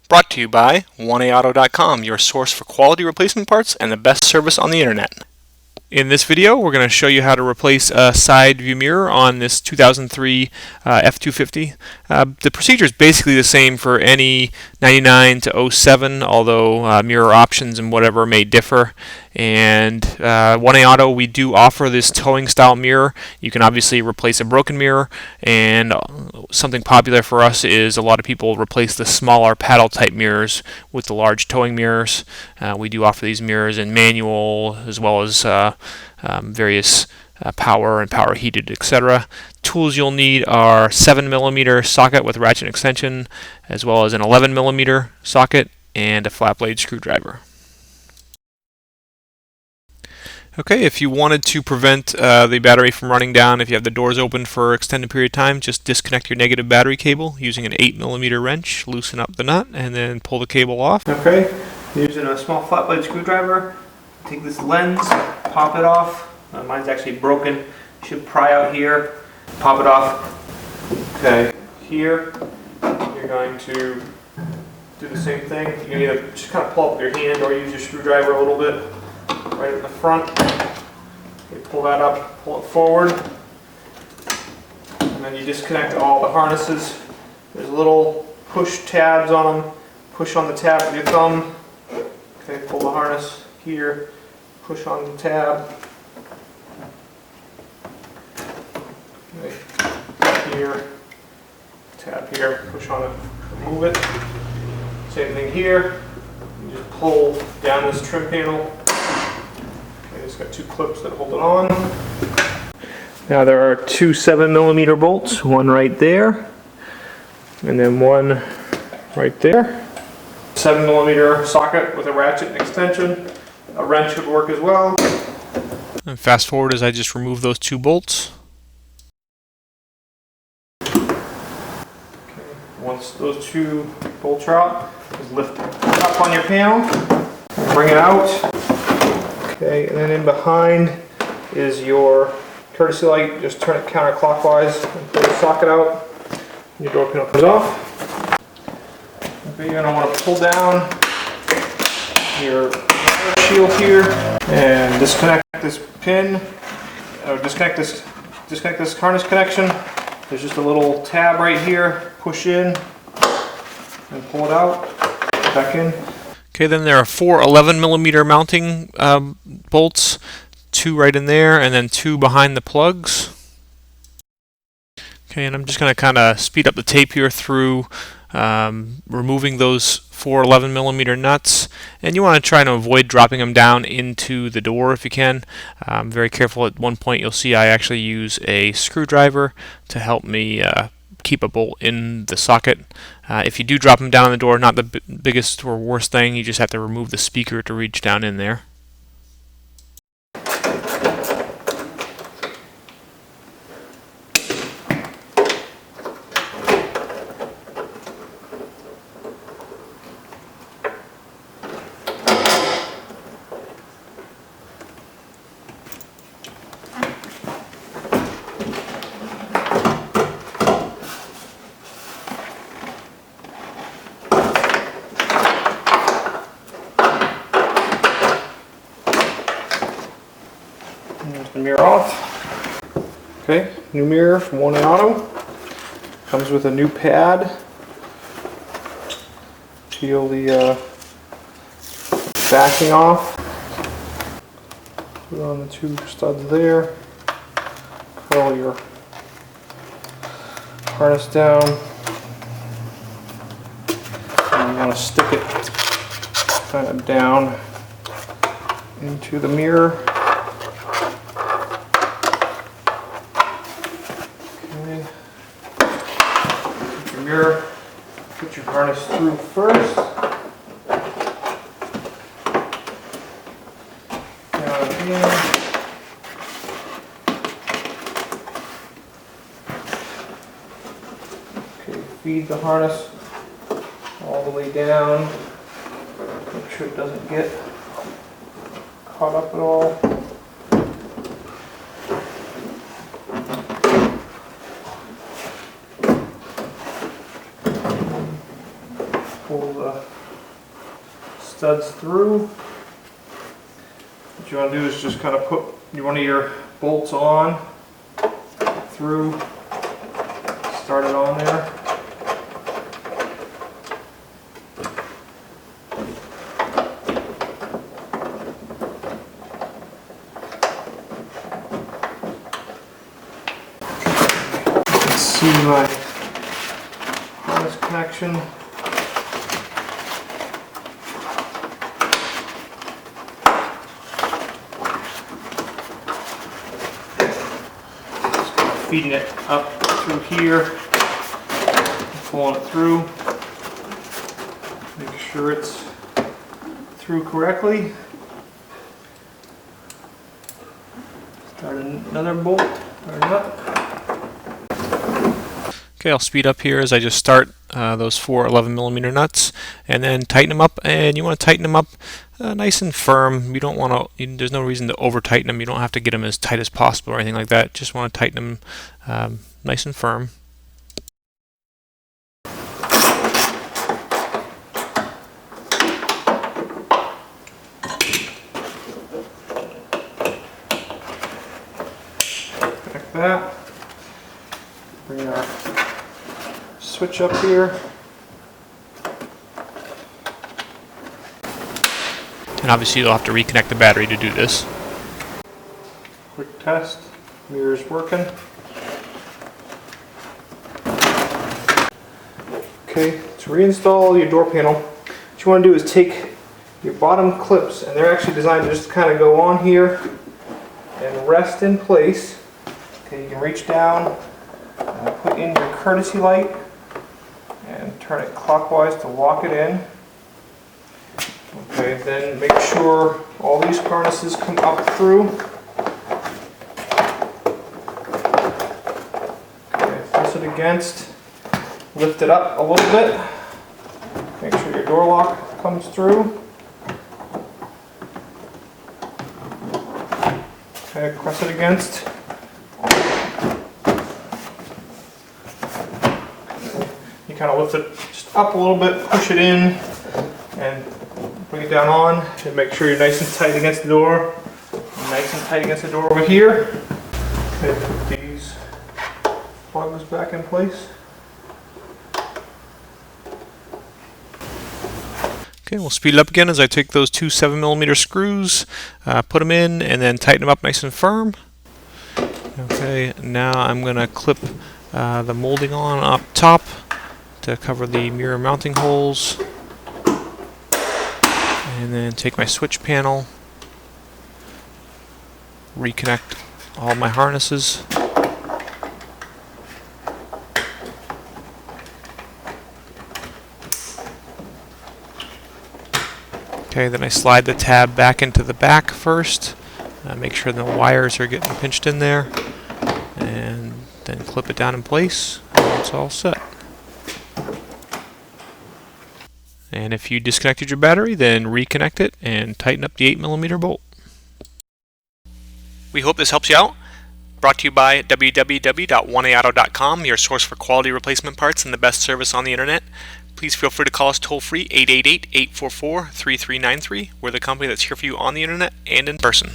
Brought to you by 1AAuto.com, your source for quality replacement parts and the best service on the internet. In this video, we're going to show you how to replace a side view mirror on this 2003 F250. The procedure is basically the same for any 99 to 07, although mirror options and whatever may differ. And 1A Auto, we do offer this towing style mirror. You can obviously replace a broken mirror, and something popular for us is a lot of people replace the smaller paddle type mirrors with the large towing mirrors. We do offer these mirrors in manual as well as various power and power heated, etc. Tools you'll need are 7mm socket with ratchet extension, as well as an 11mm socket and a flat blade screwdriver. Okay, if you wanted to prevent the battery from running down, if you have the doors open for an extended period of time, just disconnect your negative battery cable using an 8mm wrench, loosen up the nut, and then pull the cable off. Okay, using a small flat blade screwdriver, take this lens, pop it off. Mine's actually broken. You should pry out here, pop it off. Okay, here you're going to do the same thing. You can either just kind of pull up with your hand or use your screwdriver a little bit right in the front. Okay, pull that up, pull it forward, and then you disconnect all the harnesses. There's little push tabs on them. Push on the tab with your thumb. Okay, pull the harness here, push on the tab. Okay, here, tab here, push on it, remove it. Same thing here. You just pull down this trim panel. Okay, it's got two clips that hold it on. Now there are two 7mm bolts, one right there, and then one right there. 7mm socket with a ratchet extension. A wrench would work as well. And fast forward as I just remove those two bolts. Once those two bolts are out, just lift up on your panel, bring it out. Okay, and then in behind is your courtesy light. Just turn it counterclockwise and pull the socket out. And your door panel comes off. Okay, you're going to want to pull down your shield here and disconnect this pin, or disconnect this harness connection. There's just a little tab right here. Push in and pull it out, back in. Okay, then there are four 11mm mounting bolts, two right in there and then two behind the plugs. Okay, and I'm just going to kind of speed up the tape here through removing those four 11mm nuts, and you want to try to avoid dropping them down into the door if you can. Very careful. At one point you'll see I actually use a screwdriver to help me keep a bolt in the socket. If you do drop them down on the door, not the biggest or worst thing, you just have to remove the speaker to reach down in there. There's the mirror off. Okay, new mirror from 1A Auto. Comes with a new pad. Peel the backing off. Put on the two studs there. Curl your harness down. And you want to stick it kind of down into the mirror. Mirror, put your harness through first. Down here. Okay, feed the harness all the way down. Make sure it doesn't get caught up at all. pull pull the studs through. What you want to do is just kind of put one of your bolts on, through, start it on there. See my harness connection. Just feeding it up through here, pulling it through. Make sure it's through correctly. Start another bolt or nut. Okay, I'll speed up here as I just start those 4 11mm nuts, and then tighten them up. And you want to tighten them up nice and firm. You don't want to. There's no reason to over tighten them. You don't have to get them as tight as possible or anything like that. Just want to tighten them nice and firm. Like that. Bring our switch up here. And obviously you'll have to reconnect the battery to do this. Quick test. Mirror's working. Okay, to reinstall your door panel, what you want to do is take your bottom clips, and they're actually designed to just kind of go on here and rest in place. Okay, you can reach down, put in your courtesy light, and turn it clockwise to lock it in. Okay, then make sure all these harnesses come up through. Okay, press it against, lift it up a little bit. Make sure your door lock comes through. Okay, press it against. You kind of lift it just up a little bit, push it in, and bring it down on, and make sure you're nice and tight against the door. Nice and tight against the door over here. Okay, put these plugs back in place. Okay, we'll speed it up again as I take those 2 7mm screws, put them in, and then tighten them up nice and firm. Okay, now I'm going to clip the molding on up top to cover the mirror mounting holes. And then take my switch panel, reconnect all my harnesses. Okay, then I slide the tab back into the back first, make sure the wires are getting pinched in there, and then clip it down in place, and it's all set. And if you disconnected your battery, then reconnect it and tighten up the 8mm bolt. We hope this helps you out. Brought to you by www.oneaauto.com, your source for quality replacement parts and the best service on the internet. Please feel free to call us toll-free 888-844-3393. We're the company that's here for you on the internet and in person.